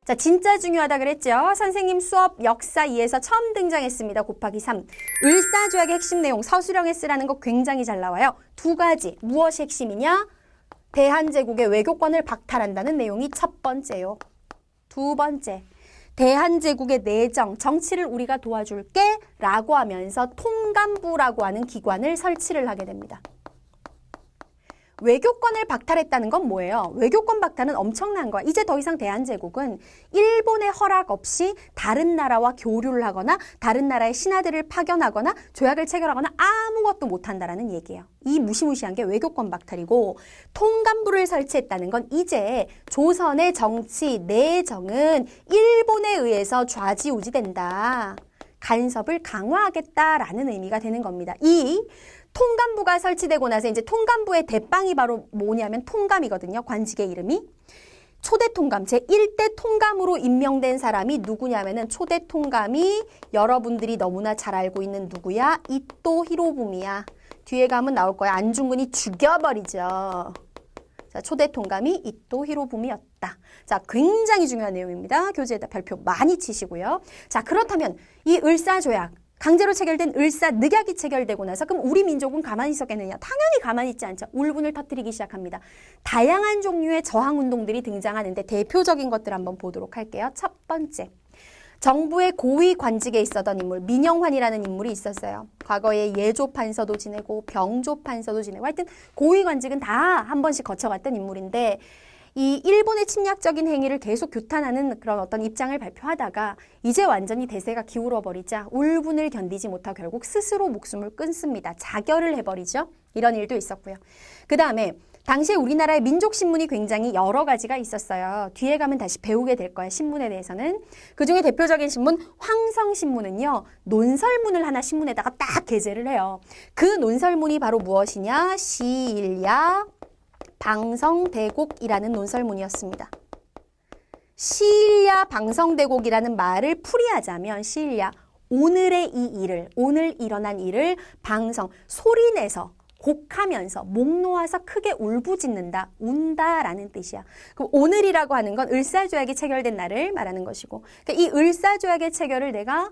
자, 진짜 중요하다 그랬죠? 선생님 수업 역사 2에서 처음 등장했습니다. 곱하기 3. 을사조약의 핵심 내용 서술형에 쓰라는 거 굉장히 잘 나와요. 두 가지. 무엇이 핵심이냐? 대한제국의 외교권을 박탈한다는 내용이 첫 번째요. 두 번째. 대한제국의 내정, 정치를 우리가 도와줄게 라고 하면서 통감부라고 하는 기관을 설치를 하게 됩니다. 외교권을 박탈했다는 건 뭐예요? 외교권 박탈은 엄청난 거야. 이제 더 이상 대한제국은 일본의 허락 없이 다른 나라와 교류를 하거나 다른 나라의 신하들을 파견하거나 조약을 체결하거나 아무것도 못한다라는 얘기예요. 이 무시무시한 게 외교권 박탈이고, 통감부를 설치했다는 건 이제 조선의 정치, 내정은 일본에 의해서 좌지우지된다. 간섭을 강화하겠다라는 의미가 되는 겁니다. 이 통감부가 설치되고 나서 이제 통감부의 대빵이 바로 뭐냐면 통감이거든요. 관직의 이름이. 초대 통감, 제1대 통감으로 임명된 사람이 누구냐면은 초대 통감이 여러분들이 너무나 잘 알고 있는 누구야? 이토 히로부미야. 뒤에 가면 나올 거야. 안중근이 죽여버리죠. 자, 초대 통감이 이토 히로부미였다. 자, 굉장히 중요한 내용입니다. 교재에다 별표 많이 치시고요. 자, 그렇다면 이 을사조약, 강제로 체결된 을사늑약이 체결되고 나서 그럼 우리 민족은 가만히 있었겠느냐? 당연히 가만히 있지 않죠. 울분을 터뜨리기 시작합니다. 다양한 종류의 저항운동들이 등장하는데 대표적인 것들 한번 보도록 할게요. 첫 번째, 정부의 고위 관직에 있었던 인물, 민영환이라는 인물이 있었어요. 과거에 예조판서도 지내고 병조판서도 지내고 하여튼 고위 관직은 다 한 번씩 거쳐갔던 인물인데, 이 일본의 침략적인 행위를 계속 규탄하는 그런 어떤 입장을 발표하다가 이제 완전히 대세가 기울어 버리자 울분을 견디지 못하고 결국 스스로 목숨을 끊습니다. 자결을 해버리죠. 이런 일도 있었고요. 그 다음에 당시에 우리나라의 민족신문이 굉장히 여러 가지가 있었어요. 뒤에 가면 다시 배우게 될 거예요. 신문에 대해서는. 그중에 대표적인 신문 황성신문은요. 논설문을 하나 신문에다가 딱 게재를 해요. 그 논설문이 바로 무엇이냐? 시일야 방성대곡이라는 논설문이었습니다. 시일야 방성대곡이라는 말을 풀이하자면 시일야, 오늘의 이 일을, 오늘 일어난 일을 방성, 소리내서 곡하면서 목 놓아서 크게 울부짖는다, 운다라는 뜻이야. 그럼 오늘이라고 하는 건 을사조약이 체결된 날을 말하는 것이고, 그러니까 이 을사조약의 체결을 내가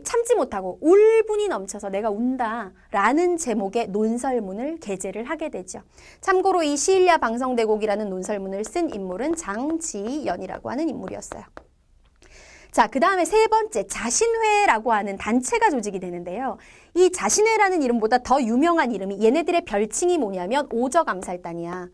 참지 못하고 울분이 넘쳐서 내가 운다라는 제목의 논설문을 게재를 하게 되죠. 참고로 이 시일야 방성대곡이라는 논설문을 쓴 인물은 장지연이라고 하는 인물이었어요. 자, 그 다음에 세 번째, 자신회라고 하는 단체가 조직이 되는데요. 이 자신회라는 이름보다 더 유명한 이름이, 얘네들의 별칭이 뭐냐면 오적암살단이야.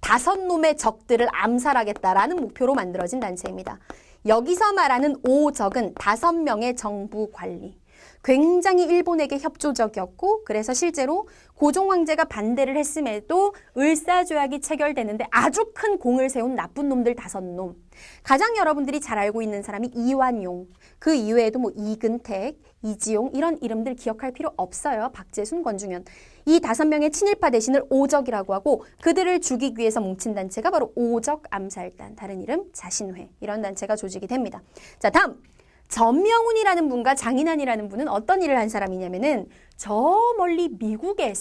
5놈의 적들을 암살하겠다라는 목표로 만들어진 단체입니다. 여기서 말하는 오적은 5명의 정부 관리. 굉장히 일본에게 협조적이었고, 그래서 실제로 고종 황제가 반대를 했음에도 을사조약이 체결되는데 아주 큰 공을 세운 나쁜 놈들 5놈. 가장 여러분들이 잘 알고 있는 사람이 이완용. 그 이외에도 뭐 이근택, 이지용 이런 이름들 기억할 필요 없어요. 박재순, 권중현. 이 5명의 친일파 대신을 오적이라고 하고, 그들을 죽이기 위해서 뭉친 단체가 바로 오적암살단, 다른 이름 자신회, 이런 단체가 조직이 됩니다. 자, 다음 전명훈이라는 분과 장인환이라는 분은 어떤 일을 한 사람이냐면은 저 멀리 미국의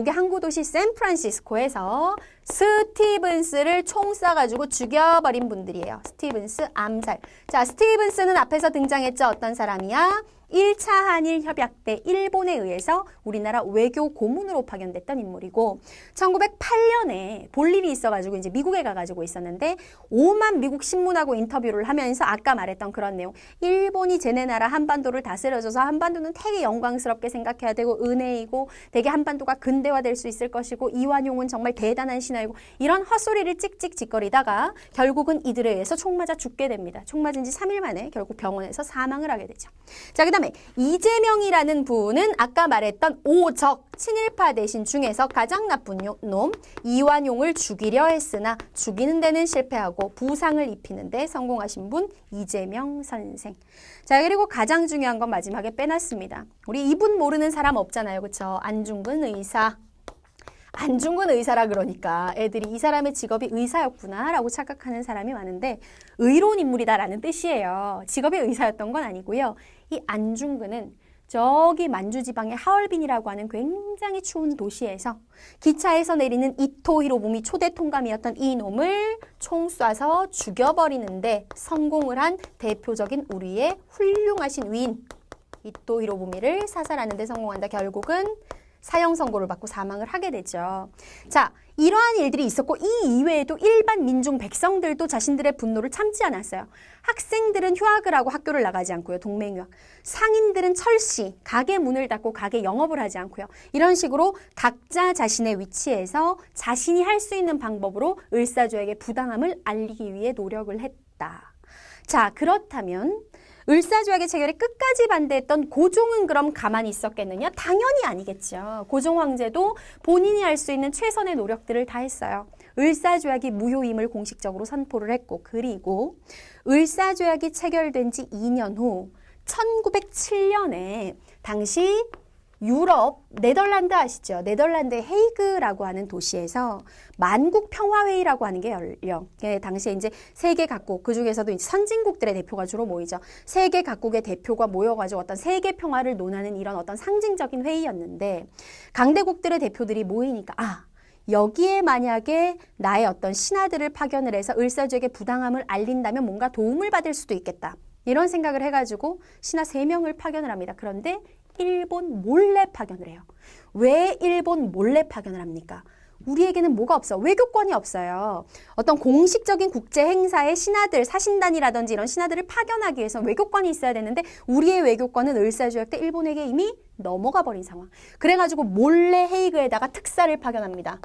항구도시 샌프란시스코에서 스티븐스를 총 쏴가지고 죽여버린 분들이에요. 스티븐스 암살. 자, 스티븐스는 앞에서 등장했죠. 어떤 사람이야? 1차 한일 협약 때 일본에 의해서 우리나라 외교 고문으로 파견됐던 인물이고, 1908년에 볼 일이 있어가지고 이제 미국에 가가지고 있었는데, 오만 미국 신문하고 인터뷰를 하면서 아까 말했던 그런 내용, 일본이 쟤네 나라 한반도를 다스려줘서 한반도는 되게 영광스럽게 생각해야 되고 은혜이고 되게 한반도가 근대화될 수 있을 것이고 이완용은 정말 대단한 신하이고, 이런 헛소리를 찍찍 짓거리다가 결국은 이들에 의해서 총 맞아 죽게 됩니다. 총 맞은 지 3일 만에 결국 병원에서 사망을 하게 되죠. 자, 그 다음에 이재명이라는 분은 아까 말했던 오적 친일파 대신 중에서 가장 나쁜 놈 이완용을 죽이려 했으나 죽이는 데는 실패하고 부상을 입히는 데 성공하신 분 이재명 선생. 자, 그리고 가장 중요한 건 마지막에 빼놨습니다. 우리 이분 모르는 사람 없잖아요. 그쵸? 안중근 의사. 안중근 의사라 그러니까 애들이 이 사람의 직업이 의사였구나 라고 착각하는 사람이 많은데, 의로운 인물이다 라는 뜻이에요. 직업이 의사였던 건 아니고요. 이 안중근은 저기 만주지방의 하얼빈이라고 하는 굉장히 추운 도시에서 기차에서 내리는 이토 히로부미 초대 통감이었던 이놈을 총 쏴서 죽여버리는데 성공을 한 대표적인 우리의 훌륭하신 위인 이토 히로부미를 사살하는 데 성공한다. 결국은 사형 선고를 받고 사망을 하게 되죠. 자, 이러한 일들이 있었고 이 이외에도 일반 민중 백성들도 자신들의 분노를 참지 않았어요. 학생들은 휴학을 하고 학교를 나가지 않고요. 동맹휴학. 상인들은 철시, 가게 문을 닫고 가게 영업을 하지 않고요. 이런 식으로 각자 자신의 위치에서 자신이 할 수 있는 방법으로 을사조약의 부당함을 알리기 위해 노력을 했다. 자, 그렇다면 을사조약의 체결에 끝까지 반대했던 고종은 그럼 가만히 있었겠느냐? 당연히 아니겠죠. 고종 황제도 본인이 할 수 있는 최선의 노력들을 다했어요. 을사조약이 무효임을 공식적으로 선포를 했고, 그리고 을사조약이 체결된 지 2년 후 1907년에 당시 유럽, 네덜란드 아시죠? 네덜란드의 헤이그라고 하는 도시에서 만국 평화회의라고 하는 게 열려. 당시에 이제 세계 각국, 그 중에서도 이제 선진국들의 대표가 주로 모이죠. 세계 각국의 대표가 모여가지고 어떤 세계 평화를 논하는 이런 어떤 상징적인 회의였는데, 강대국들의 대표들이 모이니까, 여기에 만약에 나의 어떤 신하들을 파견을 해서 을사조약의 부당함을 알린다면 뭔가 도움을 받을 수도 있겠다. 이런 생각을 해가지고 신하 3명을 파견을 합니다. 그런데 일본 몰래 파견을 해요. 왜 일본 몰래 파견을 합니까? 우리에게는 뭐가 없어? 외교권이 없어요. 어떤 공식적인 국제 행사에 신하들, 사신단이라든지 이런 신하들을 파견하기 위해서 외교권이 있어야 되는데 우리의 외교권은 을사조약 때 일본에게 이미 넘어가 버린 상황. 그래가지고 몰래 헤이그에다가 특사를 파견합니다.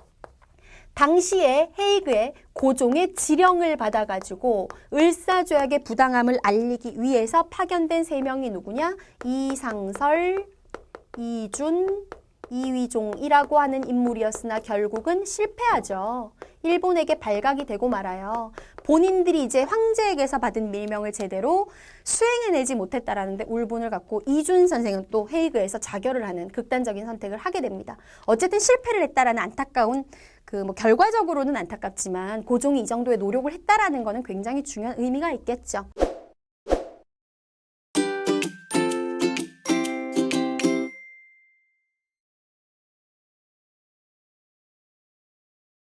당시에 헤이그에 고종의 지령을 받아가지고 을사조약의 부당함을 알리기 위해서 파견된 3명이 누구냐? 이상설, 이준, 이위종이라고 하는 인물이었으나 결국은 실패하죠. 일본에게 발각이 되고 말아요. 본인들이 이제 황제에게서 받은 밀명을 제대로 수행해내지 못했다라는데 울분을 갖고 이준 선생은 또 헤이그에서 자결을 하는 극단적인 선택을 하게 됩니다. 어쨌든 실패를 했다라는 안타까운 결과적으로는 안타깝지만 고종이 이 정도의 노력을 했다라는 거는 굉장히 중요한 의미가 있겠죠.